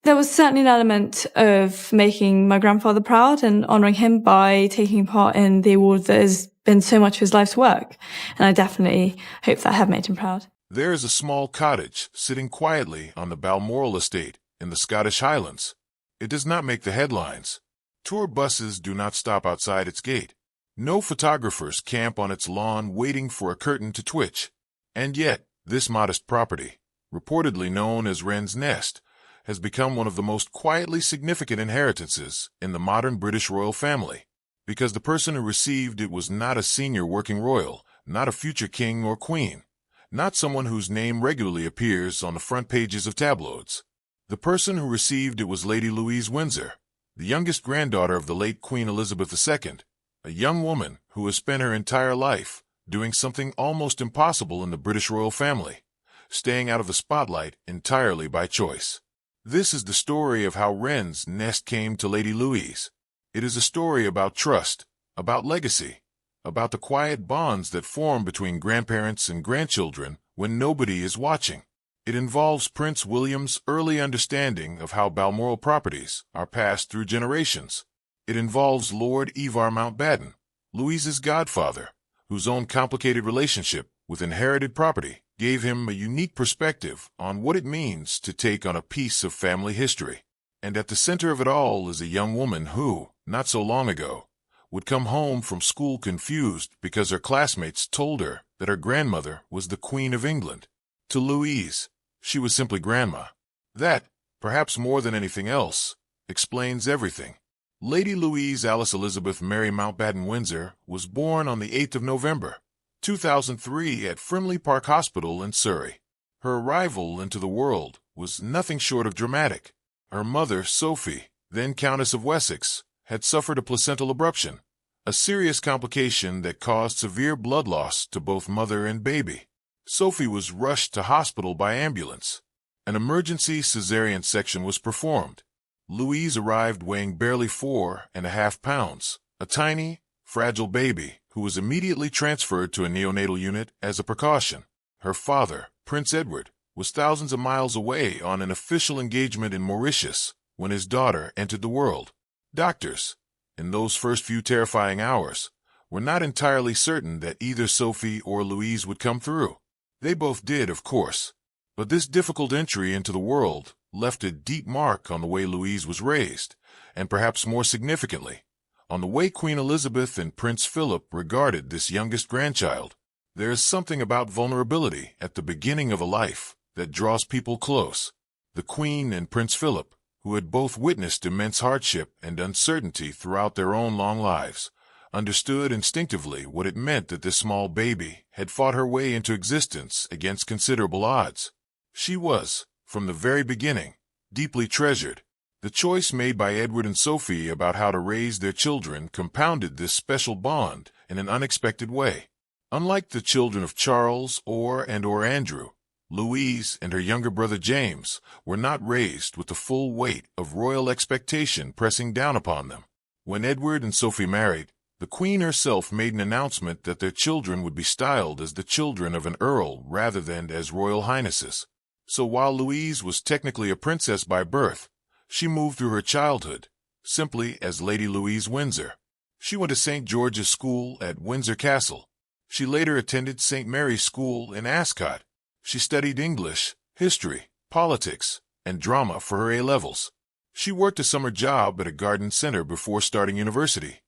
There was certainly an element of making my grandfather proud and honouring him by taking part in the award that has been so much of his life's work. And I definitely hope that I have made him proud. There is a small cottage sitting quietly on the Balmoral estate in the Scottish Highlands. It does not make the headlines. Tour buses do not stop outside its gate. No photographers camp on its lawn waiting for a curtain to twitch. And yet, this modest property, reportedly known as Wren's Nest, has become one of the most quietly significant inheritances in the modern British royal family, because the person who received it was not a senior working royal, not a future king or queen, not someone whose name regularly appears on the front pages of tabloids. The person who received it was Lady Louise Windsor, the youngest granddaughter of the late Queen Elizabeth II, a young woman who has spent her entire life doing something almost impossible in the British royal family, staying out of the spotlight entirely by choice. This is the story of how Wren's Nest came to Lady Louise. It is a story about trust, about legacy, about the quiet bonds that form between grandparents and grandchildren when nobody is watching. It involves Prince William's early understanding of how Balmoral properties are passed through generations. It involves Lord IVAR Mountbatten, Louise's godfather, whose own complicated relationship with inherited property gave him a unique perspective on what it means to take on a piece of family history. And at the center of it all is a young woman who, not so long ago, would come home from school confused because her classmates told her that her grandmother was the Queen of England. To Louise, she was simply Grandma. That, perhaps more than anything else, explains everything. Lady Louise Alice Elizabeth Mary Mountbatten Windsor was born on the 8th of November, 2003 at Frimley Park Hospital in Surrey. Her arrival into the world was nothing short of dramatic. Her mother, Sophie, then Countess of Wessex, had suffered a placental abruption, a serious complication that caused severe blood loss to both mother and baby. Sophie was rushed to hospital by ambulance. An emergency cesarean section was performed. Louise arrived weighing barely 4.5 pounds, a tiny, fragile baby who was immediately transferred to a neonatal unit as a precaution. Her father, Prince Edward, was thousands of miles away on an official engagement in Mauritius when his daughter entered the world. Doctors, in those first few terrifying hours, were not entirely certain that either Sophie or Louise would come through. They both did, of course, but this difficult entry into the world left a deep mark on the way Louise was raised, and perhaps more significantly, on the way Queen Elizabeth and Prince Philip regarded this youngest grandchild. There is something about vulnerability at the beginning of a life that draws people close. The Queen and Prince Philip, who had both witnessed immense hardship and uncertainty throughout their own long lives, understood instinctively what it meant that this small baby had fought her way into existence against considerable odds. She was, from the very beginning, deeply treasured. The choice made by Edward and Sophie about how to raise their children compounded this special bond in an unexpected way. Unlike the children of Charles or Andrew, Louise and her younger brother James were not raised with the full weight of royal expectation pressing down upon them. When Edward and Sophie married, the Queen herself made an announcement that their children would be styled as the children of an earl rather than as royal highnesses. So while Louise was technically a princess by birth, she moved through her childhood simply as Lady Louise Windsor. She went to St. George's School at Windsor Castle. She later attended St. Mary's School in Ascot. She studied English, history, politics, and drama for her A-levels. She worked a summer job at a garden center before starting university,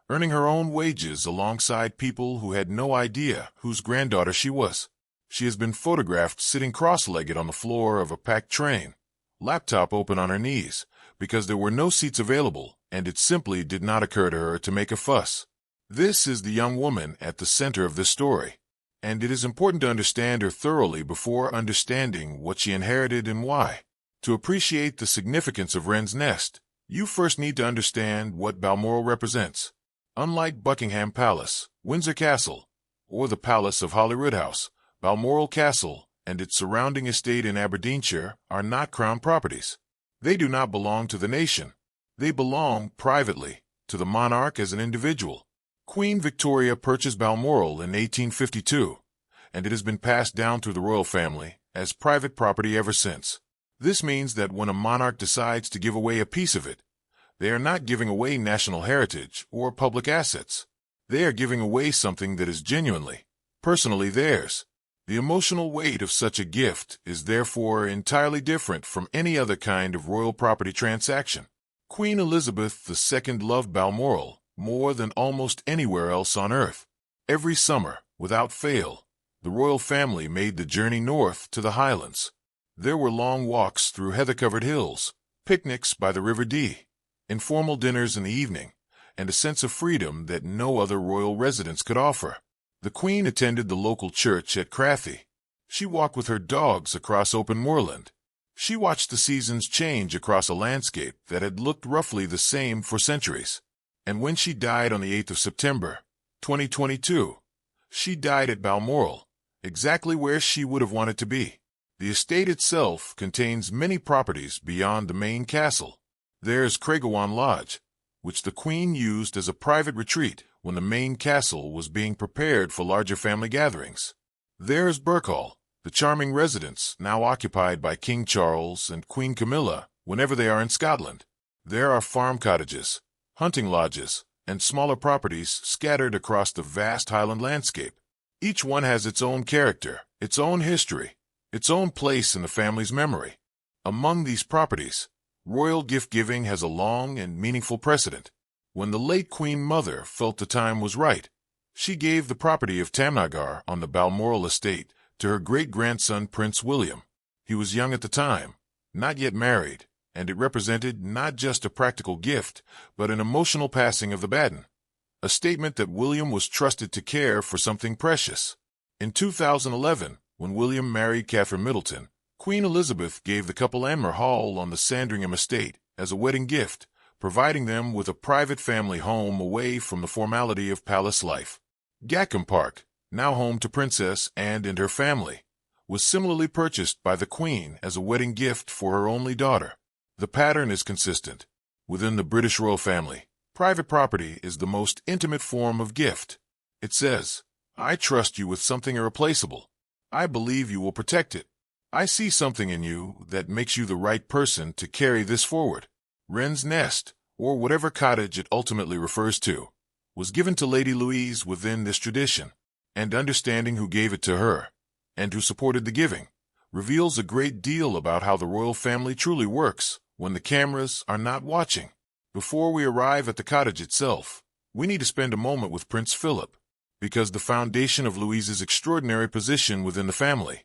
earning her own wages alongside people who had no idea whose granddaughter she was. She has been photographed sitting cross-legged on the floor of a packed train, laptop open on her knees, because there were no seats available, and it simply did not occur to her to make a fuss. This is the young woman at the center of this story, and it is important to understand her thoroughly before understanding what she inherited and why. To appreciate the significance of Wren's Nest, you first need to understand what Balmoral represents. Unlike Buckingham Palace, Windsor Castle, or the Palace of Holyrood House, Balmoral Castle and its surrounding estate in Aberdeenshire are not crown properties. They do not belong to the nation. They belong privately to the monarch as an individual. Queen Victoria purchased Balmoral in 1852, and it has been passed down through the royal family as private property ever since. This means that when a monarch decides to give away a piece of it, they are not giving away national heritage or public assets. They are giving away something that is genuinely, personally theirs. The emotional weight of such a gift is therefore entirely different from any other kind of royal property transaction. Queen Elizabeth II loved Balmoral more than almost anywhere else on earth. Every summer, without fail, the royal family made the journey north to the Highlands. There were long walks through heather-covered hills, picnics by the River Dee, informal dinners in the evening, and a sense of freedom that no other royal residence could offer. The Queen attended the local church at Crathy. She walked with her dogs across open moorland. She watched the seasons change across a landscape that had looked roughly the same for centuries. And when she died on the 8th of September, 2022, she died at Balmoral, exactly where she would have wanted to be. The estate itself contains many properties beyond the main castle. There's Craigawwan Lodge, which the Queen used as a private retreat when the main castle was being prepared for larger family gatherings. There's Birkhall, the charming residence now occupied by King Charles and Queen Camilla whenever they are in Scotland. There are farm cottages, hunting lodges, and smaller properties scattered across the vast Highland landscape. Each one has its own character, its own history, its own place in the family's memory. Among these properties, royal gift-giving has a long and meaningful precedent. When the late Queen Mother felt the time was right, she gave the property of Tamnagar on the Balmoral estate to her great-grandson Prince William. He was young at the time, not yet married, and it represented not just a practical gift, but an emotional passing of the baton, a statement that William was trusted to care for something precious. In 2011, when William married Catherine Middleton, Queen Elizabeth gave the couple Anmer Hall on the Sandringham estate as a wedding gift, providing them with a private family home away from the formality of palace life. Gackham Park, now home to Princess Anne and her family, was similarly purchased by the Queen as a wedding gift for her only daughter. The pattern is consistent. Within the British royal family, private property is the most intimate form of gift. It says, "I trust you with something irreplaceable. I believe you will protect it. I see something in you that makes you the right person to carry this forward." Wren's nest, or whatever cottage it ultimately refers to, was given to Lady Louise within this tradition, and understanding who gave it to her, and who supported the giving, reveals a great deal about how the royal family truly works when the cameras are not watching. Before we arrive at the cottage itself, we need to spend a moment with Prince Philip, because the foundation of Louise's extraordinary position within the family,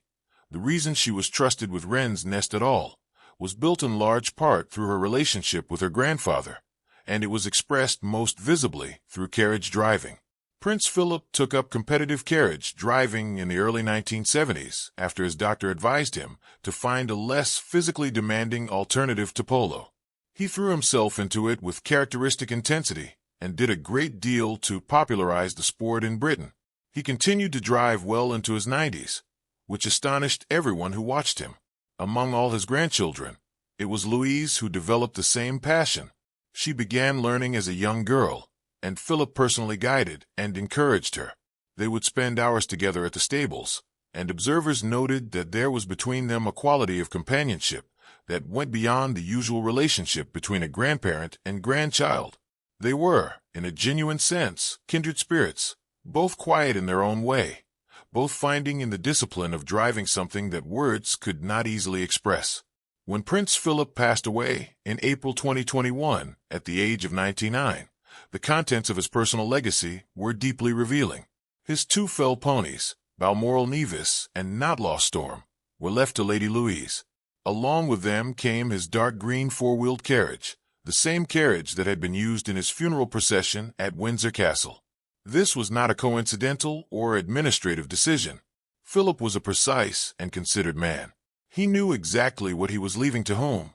the reason she was trusted with Wren's nest at all, was built in large part through her relationship with her grandfather, and it was expressed most visibly through carriage driving. Prince Philip took up competitive carriage driving in the early 1970s after his doctor advised him to find a less physically demanding alternative to polo. He threw himself into it with characteristic intensity and did a great deal to popularize the sport in Britain. He continued to drive well into his 90s, which astonished everyone who watched him. Among all his grandchildren, it was Louise who developed the same passion. She began learning as a young girl, and Philip personally guided and encouraged her. They would spend hours together at the stables, and observers noted that there was between them a quality of companionship that went beyond the usual relationship between a grandparent and grandchild. They were, in a genuine sense, kindred spirits, both quiet in their own way, both finding in the discipline of driving something that words could not easily express. When Prince Philip passed away in April 2021 at the age of 99, the contents of his personal legacy were deeply revealing. His two fell ponies, Balmoral Nevis and Knotlaw Storm, were left to Lady Louise. Along with them came his dark green four-wheeled carriage, the same carriage that had been used in his funeral procession at Windsor Castle. This was not a coincidental or administrative decision. Philip was a precise and considered man. He knew exactly what he was leaving to whom,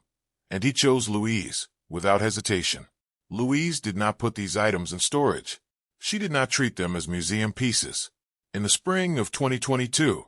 and he chose Louise without hesitation. Louise did not put these items in storage. She did not treat them as museum pieces. In the spring of 2022,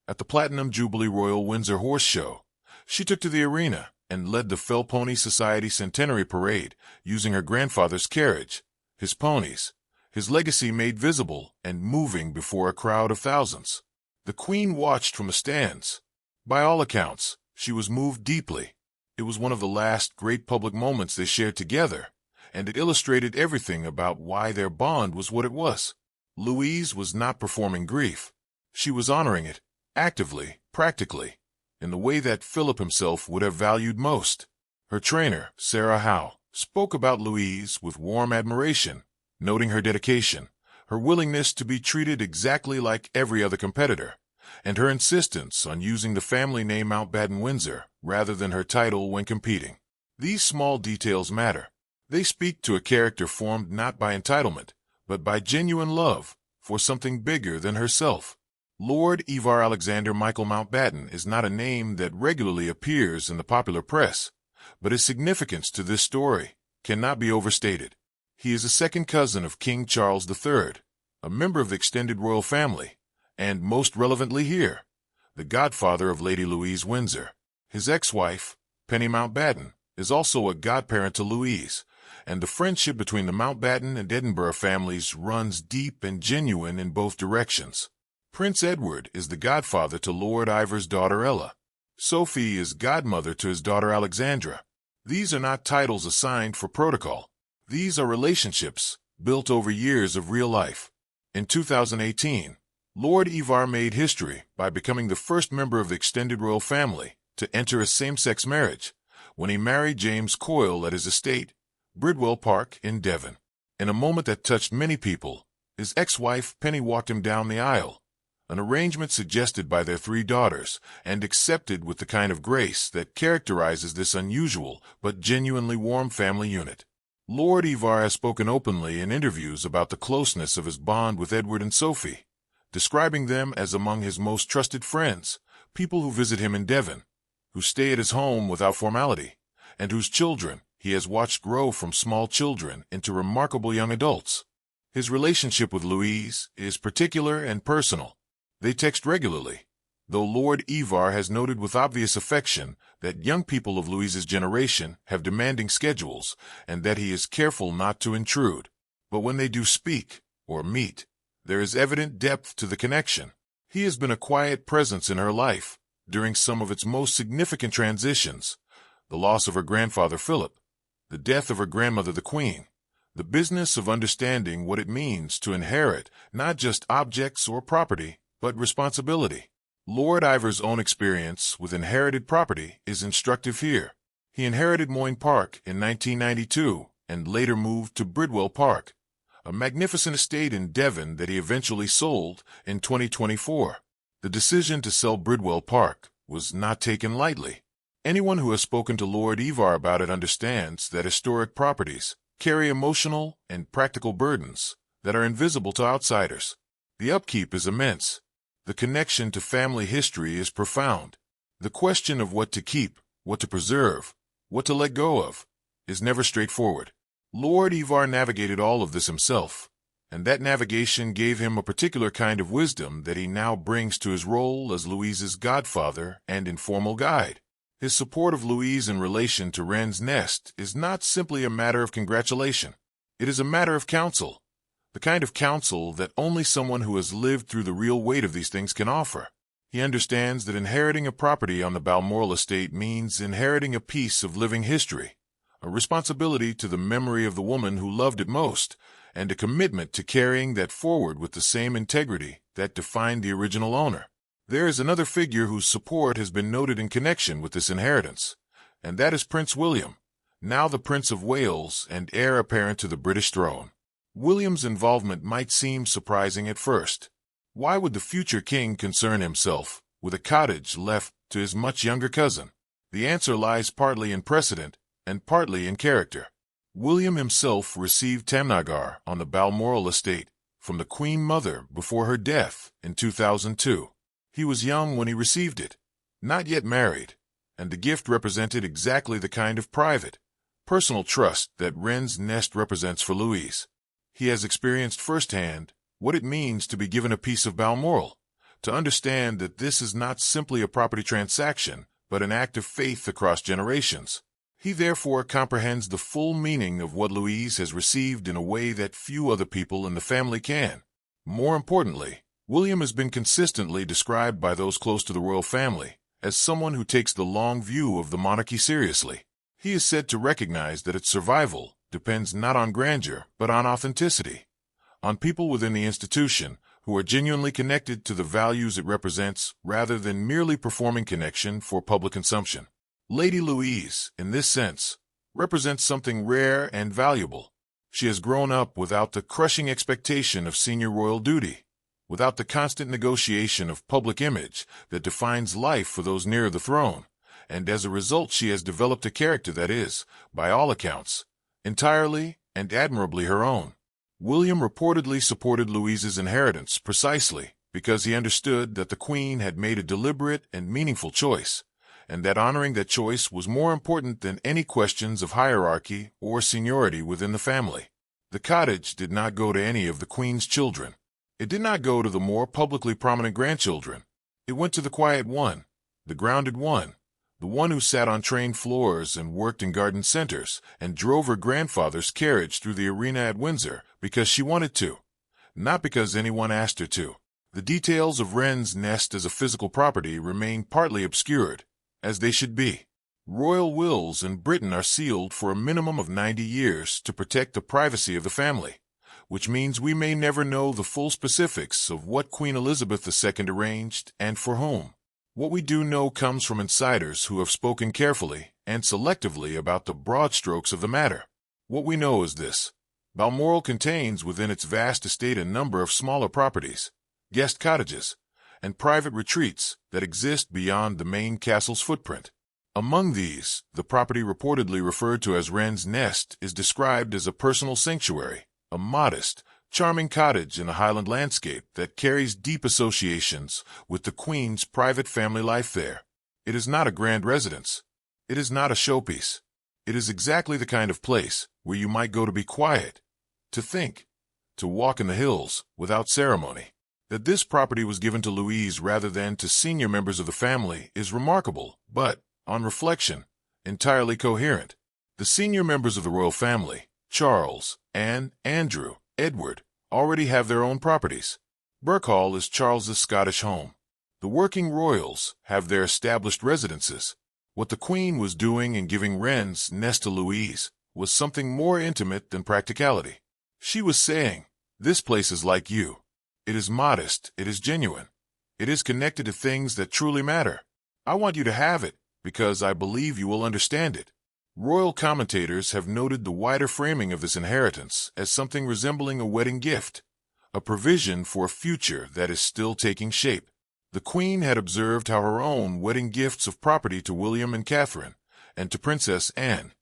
at the Platinum Jubilee Royal Windsor Horse Show, she took to the arena and led the Fell Pony Society Centenary Parade using her grandfather's carriage, his ponies, his legacy made visible and moving before a crowd of thousands. The Queen watched from the stands. By all accounts, She was moved deeply. It was one of the last great public moments they shared together, and it illustrated everything about why their bond was what it was. Louise was not performing grief. She was honoring it, actively, practically, in the way that Philip himself would have valued most. Her trainer, Sarah Howe, spoke about Louise with warm admiration, noting her dedication, her willingness to be treated exactly like every other competitor, and her insistence on using the family name Mountbatten Windsor rather than her title when competing. These small details matter. They speak to a character formed not by entitlement, but by genuine love for something bigger than herself. Lord Ivar Alexander Michael Mountbatten is not a name that regularly appears in the popular press, but his significance to this story cannot be overstated. He is a second cousin of King Charles III, a member of the extended royal family, and most relevantly here, the godfather of Lady Louise Windsor. His ex-wife, Penny Mountbatten, is also a godparent to Louise, and the friendship between the Mountbatten and Edinburgh families runs deep and genuine in both directions. Prince Edward is the godfather to Lord Ivar's daughter Ella. Sophie is godmother to his daughter Alexandra. These are not titles assigned for protocol. These are relationships built over years of real life. In 2018, Lord Ivar made history by becoming the first member of the extended royal family to enter a same-sex marriage when he married James Coyle at his estate, Bridwell Park in Devon. In a moment that touched many people, his ex-wife Penny walked him down the aisle, an arrangement suggested by their 3 daughters and accepted with the kind of grace that characterizes this unusual but genuinely warm family unit. Lord Ivar has spoken openly in interviews about the closeness of his bond with Edward and Sophie, describing them as among his most trusted friends, people who visit him in Devon, who stay at his home without formality, and whose children he has watched grow from small children into remarkable young adults. His relationship with Louise is particular and personal. They text regularly, though Lord Ivar has noted with obvious affection that young people of Louise's generation have demanding schedules and that he is careful not to intrude. But when they do speak or meet, there is evident depth to the connection. He has been a quiet presence in her life during some of its most significant transitions: the loss of her grandfather Philip, the death of her grandmother the Queen, the business of understanding what it means to inherit not just objects or property, but responsibility. Lord Ivar's own experience with inherited property is instructive here. He inherited Moyne Park in 1992 and later moved to Bridwell Park, a magnificent estate in Devon that he eventually sold in 2024. The decision to sell Bridwell Park was not taken lightly. Anyone who has spoken to Lord Ivar about it understands that historic properties carry emotional and practical burdens that are invisible to outsiders. The upkeep is immense. The connection to family history is profound. The question of what to keep, what to preserve, what to let go of, is never straightforward. Lord Ivar navigated all of this himself, and that navigation gave him a particular kind of wisdom that he now brings to his role as Louise's godfather and informal guide. His support of Louise in relation to Wren's nest is not simply a matter of congratulation. It is a matter of counsel. The kind of counsel that only someone who has lived through the real weight of these things can offer. He understands that inheriting a property on the Balmoral estate means inheriting a piece of living history, a responsibility to the memory of the woman who loved it most, and a commitment to carrying that forward with the same integrity that defined the original owner. There is another figure whose support has been noted in connection with this inheritance, and that is Prince William, now the Prince of Wales and heir apparent to the British throne. William's involvement might seem surprising at first. Why would the future king concern himself with a cottage left to his much younger cousin? The answer lies partly in precedent and partly in character. William himself received Tamnagar on the Balmoral estate from the Queen Mother before her death in 2002. He was young when he received it, not yet married, and the gift represented exactly the kind of private, personal trust that Wren's nest represents for Louise. He has experienced firsthand what it means to be given a piece of Balmoral, to understand that this is not simply a property transaction, but an act of faith across generations. He therefore comprehends the full meaning of what Louise has received in a way that few other people in the family can. More importantly, William has been consistently described by those close to the royal family as someone who takes the long view of the monarchy seriously. He is said to recognize that its survival depends not on grandeur, but on authenticity, on people within the institution who are genuinely connected to the values it represents rather than merely performing connection for public consumption. Lady Louise, in this sense, represents something rare and valuable. She has grown up without the crushing expectation of senior royal duty, without the constant negotiation of public image that defines life for those near the throne, and as a result she has developed a character that is, by all accounts, entirely and admirably her own. William reportedly supported Louise's inheritance precisely because he understood that the Queen had made a deliberate and meaningful choice, and that honoring that choice was more important than any questions of hierarchy or seniority within the family. The cottage did not go to any of the Queen's children. It did not go to the more publicly prominent grandchildren. It went to the quiet one, the grounded one, the one who sat on train floors and worked in garden centers and drove her grandfather's carriage through the arena at Windsor because she wanted to, not because anyone asked her to. The details of Wren's nest as a physical property remain partly obscured, as they should be. Royal wills in Britain are sealed for a minimum of 90 years to protect the privacy of the family, which means we may never know the full specifics of what Queen Elizabeth II arranged and for whom. What we do know comes from insiders who have spoken carefully and selectively about the broad strokes of the matter. What we know is this: Balmoral contains within its vast estate a number of smaller properties, guest cottages, and private retreats that exist beyond the main castle's footprint. Among these, the property reportedly referred to as Wren's Nest is described as a personal sanctuary, a modest, charming cottage in a Highland landscape that carries deep associations with the Queen's private family life there. It is not a grand residence. It is not a showpiece. It is exactly the kind of place where you might go to be quiet, to think, to walk in the hills without ceremony. That this property was given to Louise rather than to senior members of the family is remarkable, but, on reflection, entirely coherent. The senior members of the royal family, Charles, Anne, Andrew, Edward, already have their own properties. Birkhall is Charles's Scottish home. The working royals have their established residences. What the Queen was doing in giving Wren's Nest to Louise was something more intimate than practicality. She was saying, "This place is like you. It is modest, it is genuine. It is connected to things that truly matter. I want you to have it, because I believe you will understand it." Royal commentators have noted the wider framing of this inheritance as something resembling a wedding gift, a provision for a future that is still taking shape. The Queen had observed how her own wedding gifts of property to William and Catherine, and to Princess Anne,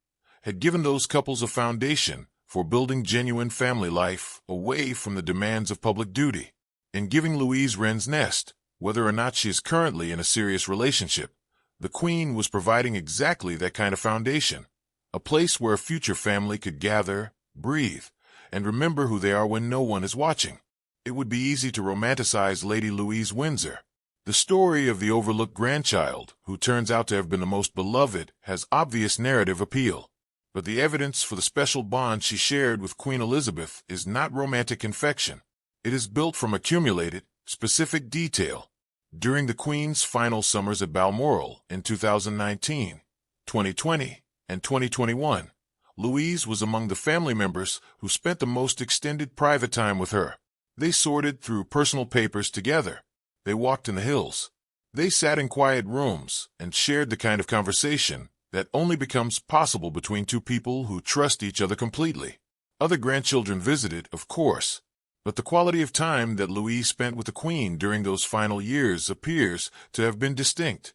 had given those couples a foundation for building genuine family life away from the demands of public duty. In giving Louise Wren's Nest, whether or not she is currently in a serious relationship, the Queen was providing exactly that kind of foundation, a place where a future family could gather, breathe, and remember who they are when no one is watching. It would be easy to romanticize Lady Louise Windsor. The story of the overlooked grandchild, who turns out to have been the most beloved, has obvious narrative appeal. But the evidence for the special bond she shared with Queen Elizabeth is not romantic confection. It is built from accumulated, specific detail. During the Queen's final summers at Balmoral in 2019, 2020, and 2021, Louise was among the family members who spent the most extended private time with her. They sorted through personal papers together. They walked in the hills. They sat in quiet rooms and shared the kind of conversation that only becomes possible between two people who trust each other completely. Other grandchildren visited, of course, but the quality of time that Louise spent with the Queen during those final years appears to have been distinct,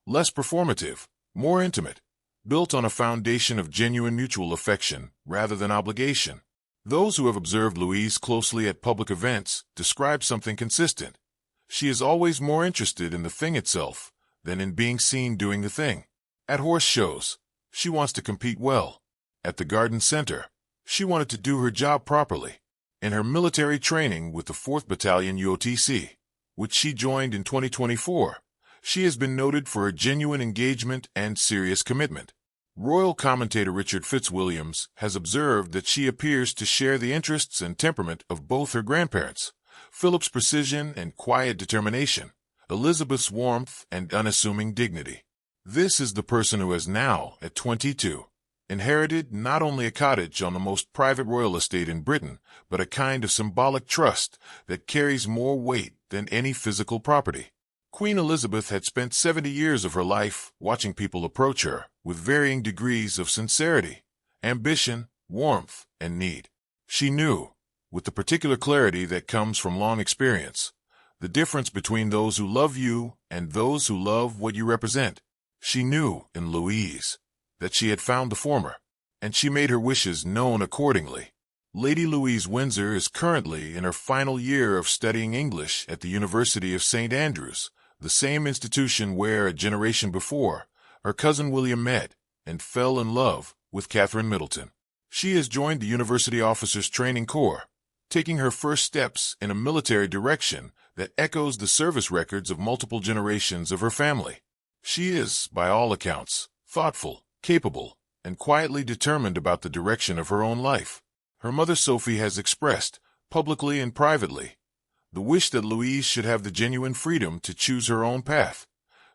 less performative, more intimate, built on a foundation of genuine mutual affection rather than obligation. Those who have observed Louise closely at public events describe something consistent. She is always more interested in the thing itself than in being seen doing the thing. At horse shows, she wants to compete well. At the garden center, she wanted to do her job properly. In her military training with the 4th Battalion UOTC, which she joined in 2024, she has been noted for her genuine engagement and serious commitment. Royal commentator Richard Fitzwilliams has observed that she appears to share the interests and temperament of both her grandparents, Philip's precision and quiet determination, Elizabeth's warmth and unassuming dignity. This is the person who has now, at 22, inherited not only a cottage on the most private royal estate in Britain, but a kind of symbolic trust that carries more weight than any physical property. Queen Elizabeth had spent 70 years of her life watching people approach her with varying degrees of sincerity, ambition, warmth, and need. She knew, with the particular clarity that comes from long experience, the difference between those who love you and those who love what you represent. She knew, in Louise, that she had found the former, and she made her wishes known accordingly. Lady Louise Windsor is currently in her final year of studying English at the University of St. Andrews, the same institution where, a generation before, her cousin William met and fell in love with Catherine Middleton. She has joined the University Officers Training Corps, taking her first steps in a military direction that echoes the service records of multiple generations of her family. She is, by all accounts, thoughtful, capable, and quietly determined about the direction of her own life. Her mother Sophie has expressed, publicly and privately, the wish that Louise should have the genuine freedom to choose her own path,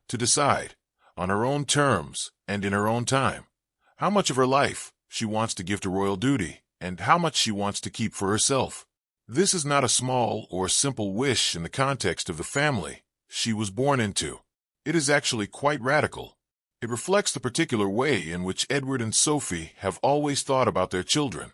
to decide, on her own terms and in her own time, how much of her life she wants to give to royal duty and how much she wants to keep for herself. This is not a small or simple wish in the context of the family she was born into. It is actually quite radical. It reflects the particular way in which Edward and Sophie have always thought about their children,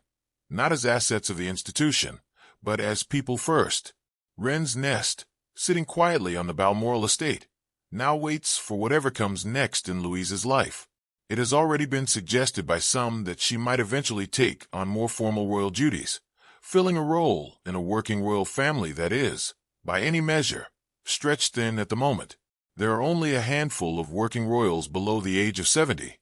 not as assets of the institution, but as people first. Wren's nest, sitting quietly on the Balmoral estate, now waits for whatever comes next in Louise's life. It has already been suggested by some that she might eventually take on more formal royal duties, filling a role in a working royal family that is, by any measure, stretched thin at the moment. There are only a handful of working royals below the age of 70,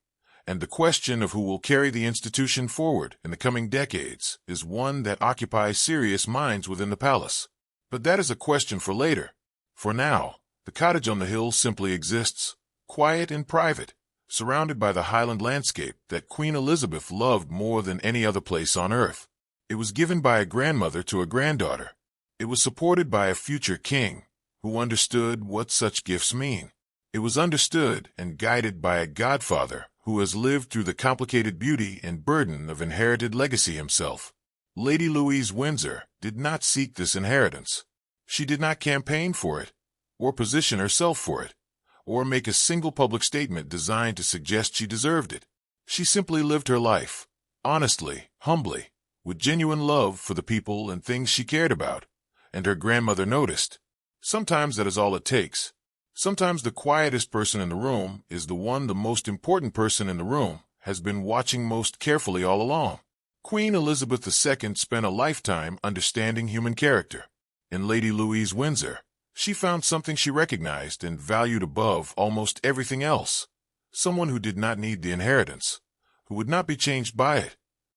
and the question of who will carry the institution forward in the coming decades is one that occupies serious minds within the palace. But that is a question for later. For now, the cottage on the hill simply exists, quiet and private, surrounded by the Highland landscape that Queen Elizabeth loved more than any other place on earth. It was given by a grandmother to a granddaughter. It was supported by a future king, who understood what such gifts mean. It was understood and guided by a godfather who has lived through the complicated beauty and burden of inherited legacy himself. Lady Louise Windsor did not seek this inheritance. She did not campaign for it, or position herself for it, or make a single public statement designed to suggest she deserved it. She simply lived her life, honestly, humbly, with genuine love for the people and things she cared about, and her grandmother noticed. Sometimes that is all it takes. Sometimes the quietest person in the room is the one the most important person in the room has been watching most carefully all along. Queen Elizabeth II spent a lifetime understanding human character. In Lady Louise Windsor, she found something she recognized and valued above almost everything else. Someone who did not need the inheritance, who would not be changed by it,